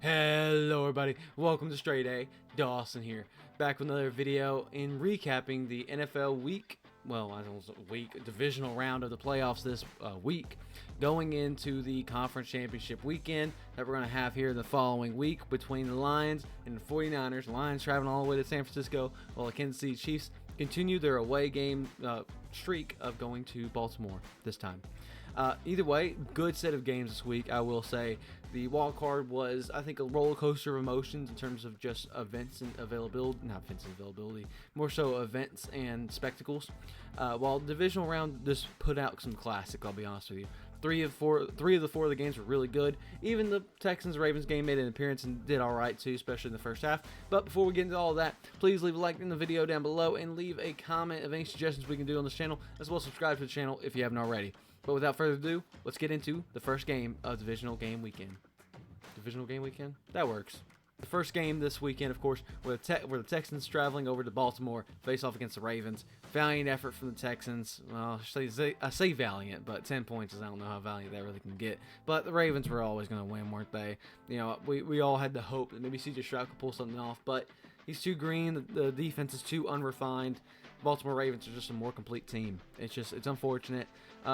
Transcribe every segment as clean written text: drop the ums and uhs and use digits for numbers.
Hello everybody, welcome to StraightA, Dawson here, back with another video in recapping the NFL divisional round of the playoffs this week, going into the conference championship weekend that we're going to have here the following week between the Lions and the 49ers. The Lions traveling all the way to San Francisco, while the Kansas City Chiefs continue their away game streak of going to Baltimore this time. Either way, good set of games this week. I will say the wild card was, I think, a roller coaster of emotions in terms of just events and availability, not events and availability, more so events and spectacles. While the divisional round just put out some classic, I'll be honest with you. Three of the four of the games were really good. Even the Texans-Ravens game made an appearance and did all right too, especially in the first half. But before we get into all of that, please leave a like in the video down below and leave a comment of any suggestions we can do on this channel, as well as subscribe to the channel if you haven't already. But without further ado, let's get into the first game of Divisional Game Weekend. Divisional Game Weekend? That works. The first game this weekend, of course, were the Texans traveling over to Baltimore, face off against the Ravens. Valiant effort from the Texans. Well, I say valiant, but 10 points is I don't know how valiant they really can get. But the Ravens were always going to win, weren't they? You know, we all had the hope that maybe C.J. Stroud could pull something off, but he's too green. The defense is too unrefined. Baltimore Ravens are just a more complete team. It's unfortunate.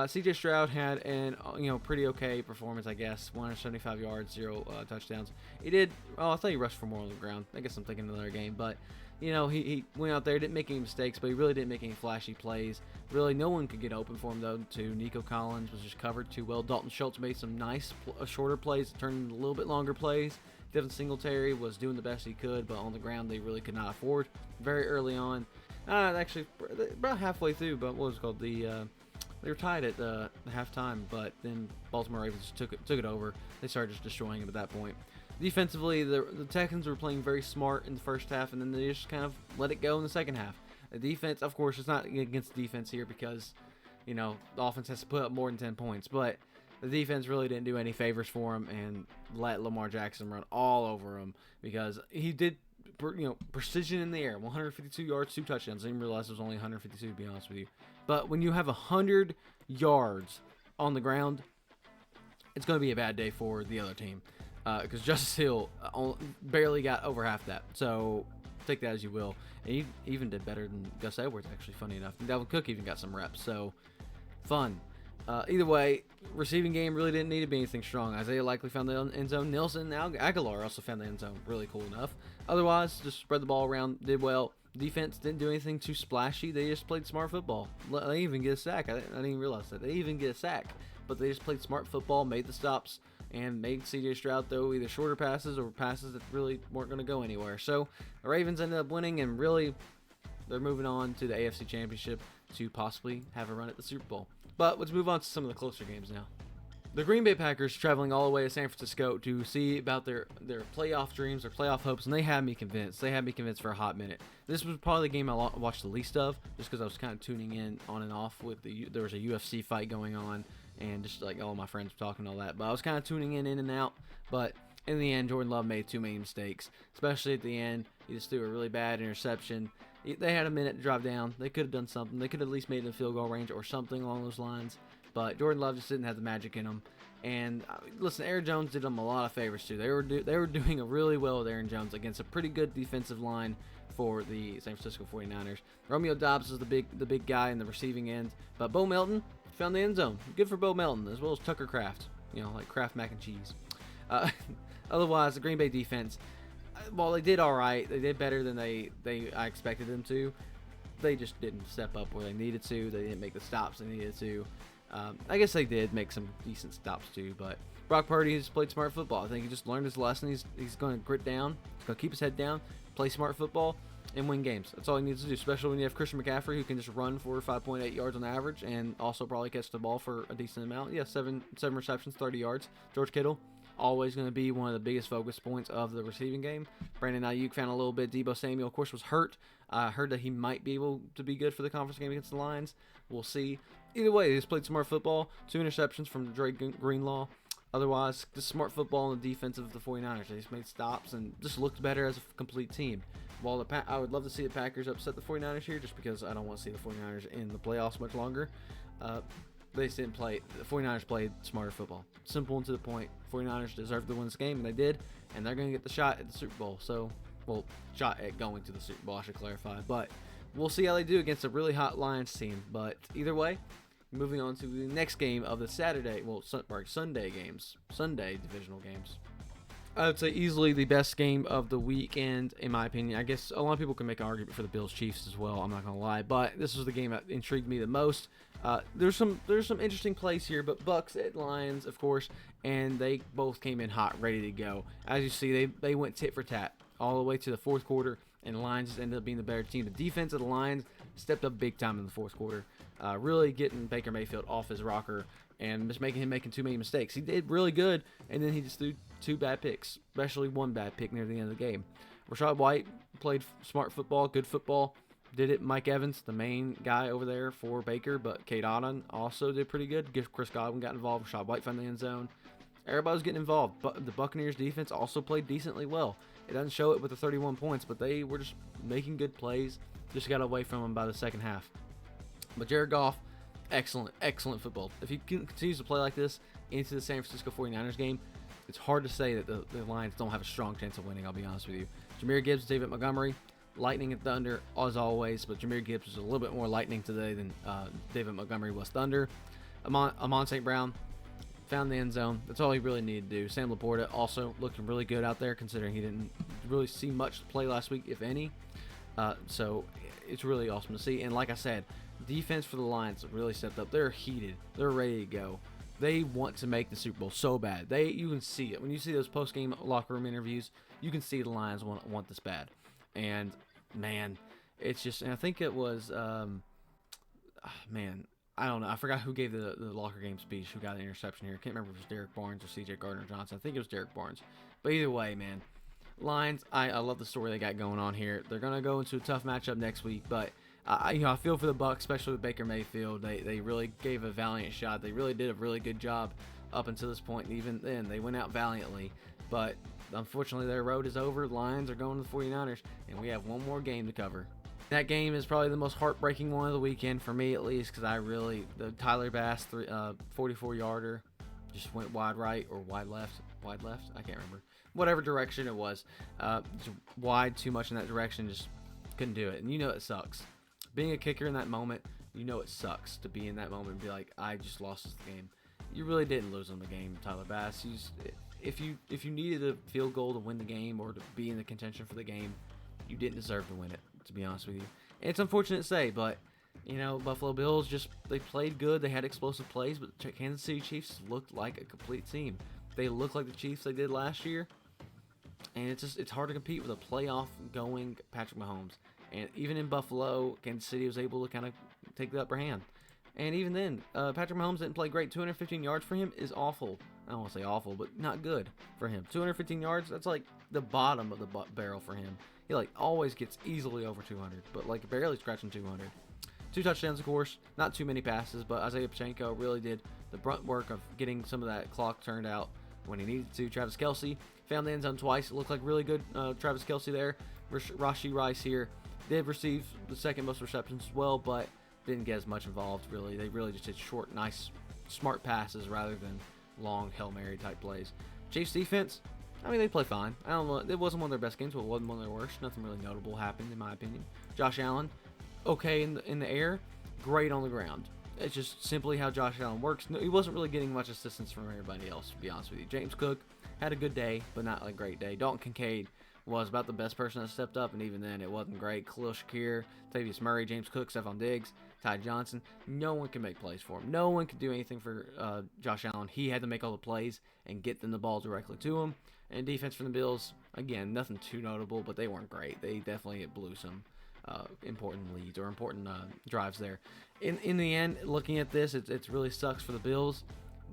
C.J. Stroud had an pretty okay performance, I guess. 175 yards, 0 touchdowns. He did. Oh, I thought he rushed for more on the ground. I guess I'm thinking another game, but he went out there, didn't make any mistakes, but he really didn't make any flashy plays. Really, no one could get open for him though. Nico Collins was just covered too well. Dalton Schultz made some nice shorter plays, turned into a little bit longer plays. Devin Singletary was doing the best he could, but on the ground they really could not afford. Very early on, actually about halfway through, but what was it called? They were tied at the halftime, but then Baltimore Ravens took it over. They started just destroying him at that point. Defensively, the Texans were playing very smart in the first half, and then they just kind of let it go in the second half. The defense, of course, it's not against the defense here because, the offense has to put up more than 10 points, but the defense really didn't do any favors for him and let Lamar Jackson run all over him because he did, precision in the air, 152 yards, 2 touchdowns. I didn't realize it was only 152, to be honest with you. But when you have 100 yards on the ground, it's going to be a bad day for the other team because Justice Hill barely got over half that. So take that as you will. And he even did better than Gus Edwards, actually, funny enough. And Dalvin Cook even got some reps. So fun. Either way, receiving game really didn't need to be anything strong. Isaiah likely found the end zone. Nelson Aguilar also found the end zone. Really cool enough. Otherwise, just spread the ball around, did well. Defense didn't do anything too splashy. They just played smart football. They even get a sack. I didn't even realize that. They even get a sack. But they just played smart football, made the stops, and made C.J. Stroud throw either shorter passes or passes that really weren't going to go anywhere. So the Ravens ended up winning, and really they're moving on to the AFC Championship to possibly have a run at the Super Bowl. But let's move on to some of the closer games now. The Green Bay Packers traveling all the way to San Francisco to see about their playoff dreams, their playoff hopes, and they had me convinced. They had me convinced for a hot minute. This was probably the game I watched the least of, just because I was kind of tuning in on and off with there was a UFC fight going on, and just like all my friends were talking and all that. But I was kind of tuning in and out. But in the end, Jordan Love made too many mistakes, especially at the end. He just threw a really bad interception. They had a minute to drive down. They could have done something. They could have at least made it in field goal range or something along those lines. But Jordan Love just didn't have the magic in him. And listen, Aaron Jones did them a lot of favors too. They were doing really well with Aaron Jones against a pretty good defensive line for the San Francisco 49ers. Romeo Doubs was the big guy in the receiving end. But Bo Melton found the end zone. Good for Bo Melton, as well as Tucker Kraft. Like Kraft mac and cheese. Otherwise, the Green Bay defense, while they did all right, they did better than I expected them to. They just didn't step up where they needed to. They didn't make the stops they needed to. I guess they did make some decent stops too, but Brock Purdy has played smart football. I think he just learned his lesson. He's going to grit down. He's going to keep his head down, play smart football, and win games. That's all he needs to do, especially when you have Christian McCaffrey, who can just run for 5.8 yards on average and also probably catch the ball for a decent amount. Yeah, seven receptions, 30 yards. George Kittle, always going to be one of the biggest focus points of the receiving game. Brandon Ayuk found a little bit. Deebo Samuel, of course, was hurt. I heard that he might be able to be good for the conference game against the Lions. We'll see. Either way, they just played smart football. 2 interceptions from Dre Greenlaw. Otherwise, just smart football on the defense of the 49ers. They just made stops and just looked better as a complete team. While I would love to see the Packers upset the 49ers here, just because I don't want to see the 49ers in the playoffs much longer. they just didn't play. The 49ers played smarter football. Simple and to the point. 49ers deserved to win this game, and they did, and they're going to get the shot at the Super Bowl. So, well, shot at going to the Super Bowl, I should clarify. But we'll see how they do against a really hot Lions team. But either way, moving on to the next game of the Sunday games. Sunday divisional games. I would say easily the best game of the weekend, in my opinion. I guess a lot of people can make an argument for the Bills-Chiefs as well. I'm not going to lie. But this was the game that intrigued me the most. There's some interesting plays here, but Bucks at Lions, of course, and they both came in hot, ready to go. As you see, they went tit for tat all the way to the fourth quarter, and the Lions just ended up being the better team. The defense of the Lions stepped up big time in the fourth quarter, really getting Baker Mayfield off his rocker and just making him too many mistakes. He did really good, and then he just threw 2 bad picks, especially 1 bad pick near the end of the game. Rashad White played smart football, good football. Did it. Mike Evans, the main guy over there for Baker, but Kate Otton also did pretty good. Chris Godwin got involved. Rashad White found the end zone. Everybody was getting involved, but the Buccaneers defense also played decently well. It doesn't show it with the 31 points, but they were just making good plays. Just got away from them by the second half. But Jared Goff, excellent football. If he continues to play like this into the San Francisco 49ers game, it's hard to say that the Lions don't have a strong chance of winning, I'll be honest with you. Jahmyr Gibbs, David Montgomery, lightning and thunder as always, but Jahmyr Gibbs was a little bit more lightning today than David Montgomery was thunder. Amon St. Brown found the end zone. That's all he really needed to do. Sam Laporta also looking really good out there, considering he didn't really see much play last week, if any. So it's really awesome to see. And like I said, defense for the Lions really stepped up. They're heated. They're ready to go. They want to make the Super Bowl so bad. You can see it. When you see those post-game locker room interviews, you can see the Lions want this bad. And, man, it's just – and I think it was I don't know. I forgot who gave the locker game speech, who got the interception here. I can't remember if it was Derek Barnes or C.J. Gardner-Johnson. I think it was Derek Barnes. But either way, man, Lions, I love the story they got going on here. They're going to go into a tough matchup next week, but I feel for the Bucs, especially with Baker Mayfield. They really gave a valiant shot. They really did a really good job up until this point. And even then, they went out valiantly. But unfortunately, their road is over. The Lions are going to the 49ers, and we have one more game to cover. That game is probably the most heartbreaking one of the weekend for me, at least, because the Tyler Bass 44-yarder just went wide right or wide left. I can't remember. Whatever direction it was, just wide too much in that direction, just couldn't do it. And you know it sucks. Being a kicker in that moment, you know it sucks to be in that moment and be like, I just lost this game. You really didn't lose on the game, Tyler Bass. If you needed a field goal to win the game or to be in the contention for the game, you didn't deserve to win it, to be honest with you. And it's unfortunate to say, but Buffalo Bills they played good. They had explosive plays, but the Kansas City Chiefs looked like a complete team. They looked like the Chiefs they did last year, and it's hard to compete with a playoff going Patrick Mahomes. And even in Buffalo, Kansas City was able to kind of take the upper hand. And even then, Patrick Mahomes didn't play great. 215 yards for him is awful. I don't want to say awful, but not good for him. 215 yards, that's like the bottom of the barrel for him. He always gets easily over 200, but barely scratching 200. 2 touchdowns, of course. Not too many passes, but Isaiah Pacheco really did the brunt work of getting some of that clock turned out when he needed to. Travis Kelce found the end zone twice. It looked like really good Travis Kelce there. Rashee Rice here did receive the second most receptions as well, but didn't get as much involved, really. They really just did short, nice, smart passes rather than long Hail Mary type plays. Chiefs defense, they play fine. I don't know. It wasn't one of their best games, but it wasn't one of their worst. Nothing really notable happened, in my opinion. Josh Allen, okay in the air, great on the ground. It's just simply how Josh Allen works. He wasn't really getting much assistance from everybody else, to be honest with you. James Cook had a good day, but not a great day. Dalton Kincaid was about the best person that stepped up, and even then, it wasn't great. Khalil Shakir, Tavius Murray, James Cook, Stephon Diggs, Ty Johnson. No one can make plays for him. No one could do anything for Josh Allen. He had to make all the plays and get them the ball directly to him. And defense from the Bills, again, nothing too notable, but they weren't great. They definitely blew some important leads or important drives there. In the end, looking at this, it really sucks for the Bills,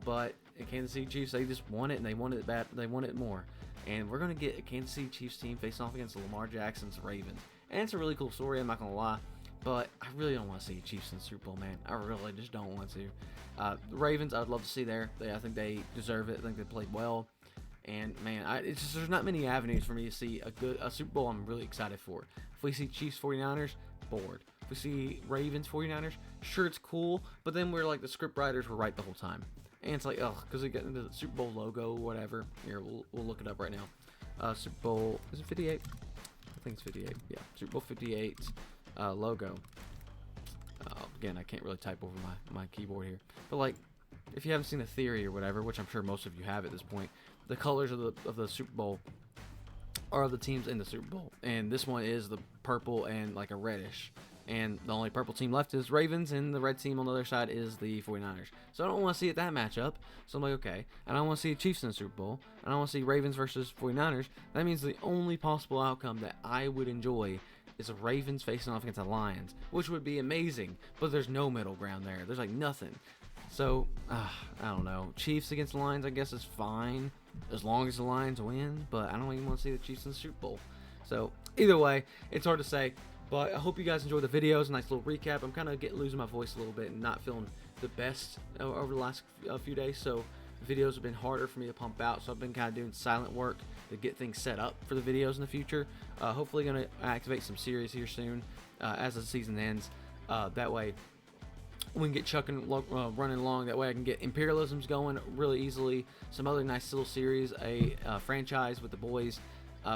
but the Kansas City Chiefs, they just won it, and they wanted it bad. They wanted it more. And we're going to get a Kansas City Chiefs team facing off against Lamar Jackson's Ravens. And it's a really cool story, I'm not going to lie. But I really don't want to see Chiefs in the Super Bowl, man. I really just don't want to. The Ravens, I would love to see there. I think they deserve it. I think they played well. And, man, there's not many avenues for me to see a Super Bowl I'm really excited for. If we see Chiefs 49ers, bored. If we see Ravens 49ers, sure, it's cool, but then we're like, the script writers were right the whole time. And it's like, ugh, because we got into the Super Bowl logo, whatever. Here, we'll look it up right now. Super Bowl, is it 58? I think it's 58. Yeah, Super Bowl 58 logo. Again, I can't really type over my keyboard here. But like, if you haven't seen the theory or whatever, which I'm sure most of you have at this point, the colors of the Super Bowl are of the teams in the Super Bowl. And this one is the purple and like a reddish. And the only purple team left is Ravens, and the red team on the other side is the 49ers. So I don't want to see it that matchup. So I'm like, okay. And I want to see Chiefs in the Super Bowl. And I want to see Ravens versus 49ers. That means the only possible outcome that I would enjoy is the Ravens facing off against the Lions, which would be amazing. But there's no middle ground there. There's like nothing. So, I don't know. Chiefs against the Lions, I guess, is fine as long as the Lions win. But I don't even want to see the Chiefs in the Super Bowl. So, either way, it's hard to say. But I hope you guys enjoyed the videos. Nice little recap. I'm kind of losing my voice a little bit and not feeling the best over the last few days. So videos have been harder for me to pump out. So I've been kind of doing silent work to get things set up for the videos in the future. Hopefully going to activate some series here soon as the season ends. That way we can get running along. That way I can get Imperialisms going really easily. Some other nice little series. A franchise with the boys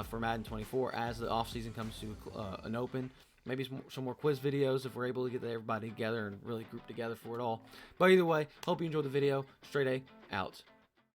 for Madden 24 as the offseason comes to an open. Maybe some more quiz videos if we're able to get everybody together and really group together for it all. But either way, hope you enjoyed the video. StraightA out.